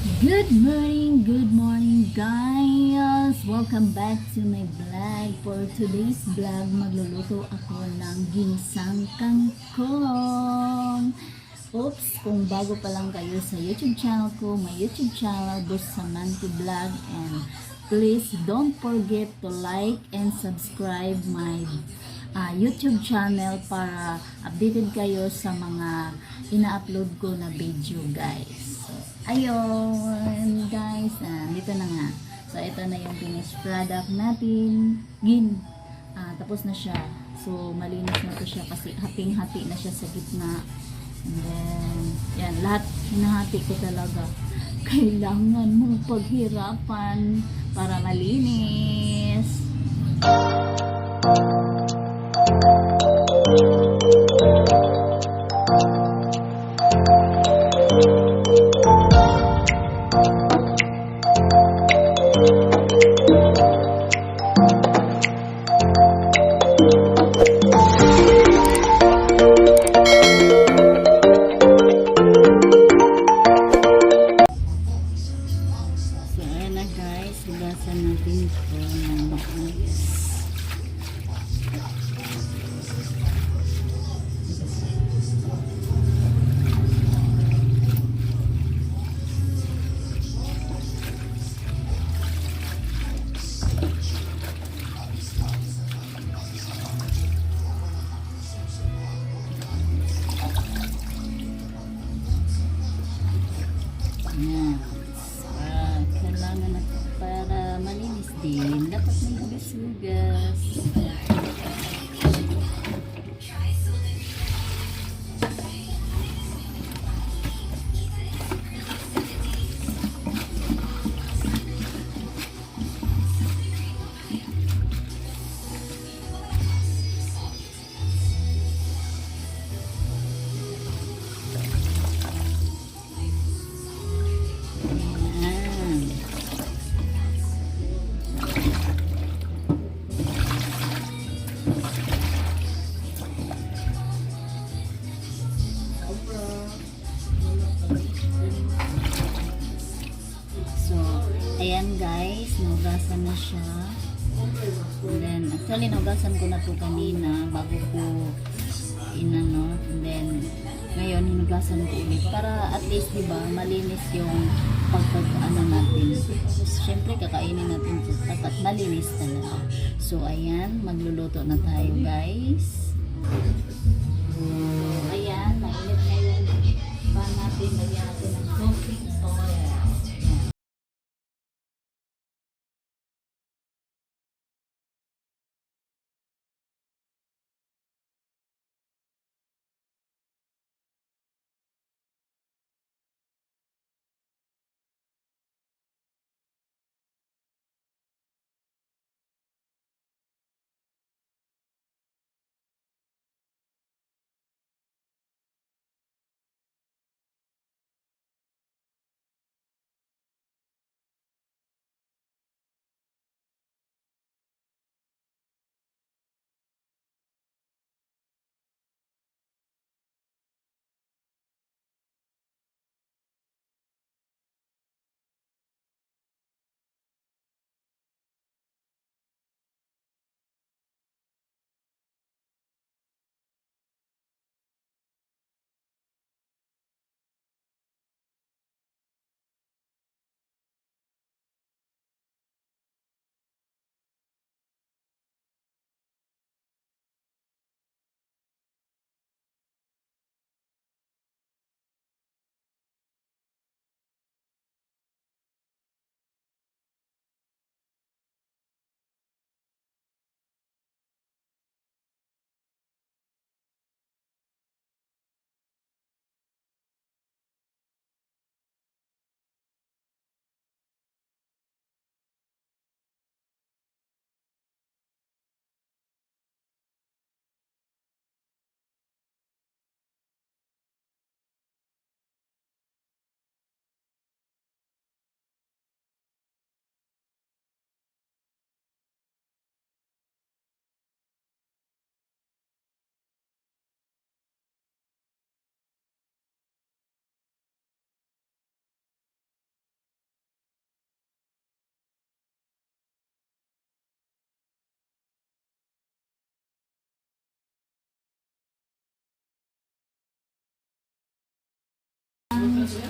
Good morning guys! Welcome back to my vlog. For today's vlog, magluluto ako ng ginisang kangkong. Oops! Kung bago pa lang kayo sa YouTube channel ko, my YouTube channel, Bustamante Vlog, and please don't forget to like and subscribe my YouTube channel para updated kayo sa mga ina-upload ko na video guys. So, ayun guys, dito na nga. So ito na yung finished product natin. Tapos na siya. So malinis na to siya kasi hating-hati na siya sa gitna. And then, yan, lahat hinahati ko talaga. Kailangan mong paghirapan para malinis. Hugasan natin ito ng maayos. Yan. Kailangan na para malinis din, dapat may hugas-hugas. Ayan guys, naugasan na siya. And then, actually naugasan ko na to kanina bago ko inano. And then, ngayon hinugasan ko ulit para at least diba malinis yung pagpag-ano natin. Siyempre kakainin natin ito, dapat malinis talaga. So ayan, magluluto na tayo guys. Ayan, mainit na yung pan natin, lagyan natin ng coffee.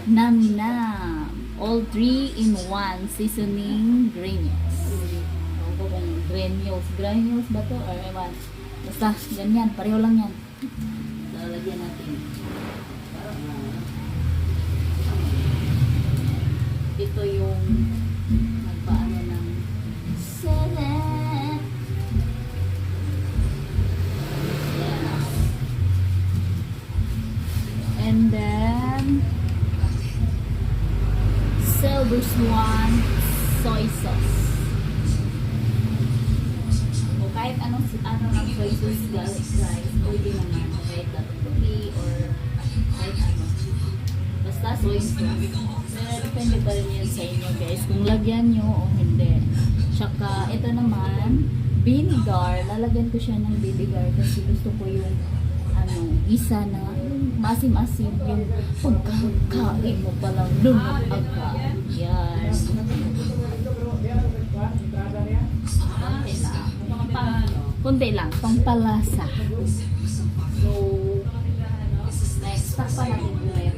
Nam Nam. All 3 in 1 seasoning granules. Ewan ko kung granules. Granules ba to? Or ewan. Basta, ganyan. Pareho lang yan. Lalagyan natin. Ito yung nagpaano ng sarap. Yes. And then Silver Swan soy sauce. O kahit anong ng soy sauce garlic rice, pwede naman. Kahit tupi or kahit ano. Basta soy sauce. Pero depende pa rin yan sa inyo guys. Kung lagyan nyo o hindi. Tsaka ito naman, vinegar. Lalagyan ko siya ng vinegar kasi gusto ko yung isa na masim-asim yung pagkakain mo palang lumag agad. Yan. Kunti lang. Pampalasa. So, next, takpan natin ulit.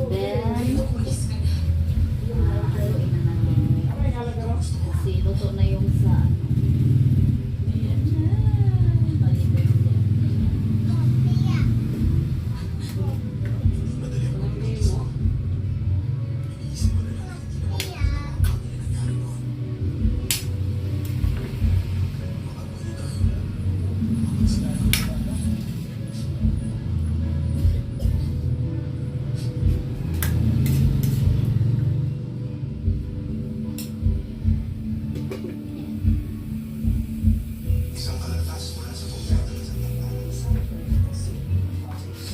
Then, haluin na natin. Kasi luto na yung sa ayan na. Palitin din.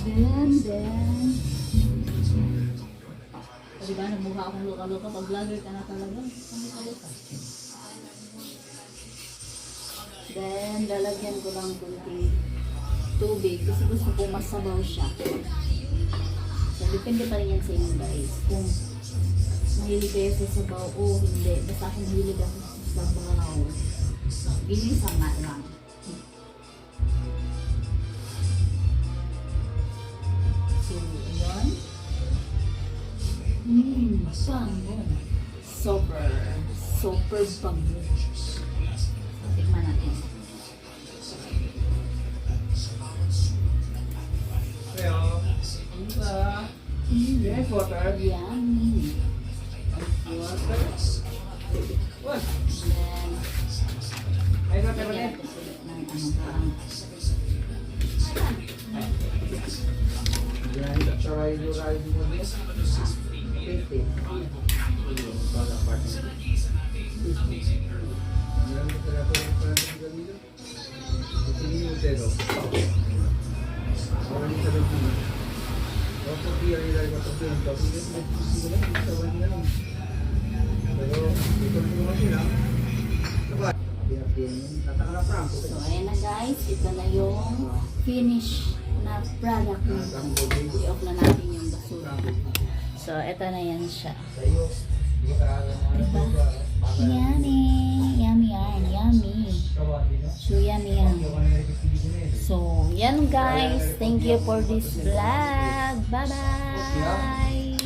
Then, diba, nagmukha akong luka-luka. Pag vlogger ka na talaga, ang luka-luka. Then, lalagyan ko lang kunting tubig kasi gusto ko masabaw siya. So, depende pa rin yan sa inyo guys. Kung mahilig kayo sa sabaw o hindi. Basta ako mahilig ako sa sabaw. Ginisa nga lang. Bango. Super bango. Tikman natin. Yes, water. Yummy. Water. What? Then, Ay, water ba lagyan din? natin ulit ng parang Yan, tsaka yung ride mo din. 50. Baga part. Meron mo talaga yung parang ganito. Hindi mo zero. Parang sa loob mo. Ako piya nila yung matapos yung tapos yung hindi lang, hindi sa wala lang. Pero, ito naman sila. Diba? Tataka na Franco. So, ayan na guys. Ito na yung finish na product nito. I-off na natin yung basura. So, ito na yan siya. Sa'yo, hindi ka Diba? Yummy! Yummy yan. Yummy. So, yummy yan. So, yan guys. Thank you for this vlog. Bye-bye!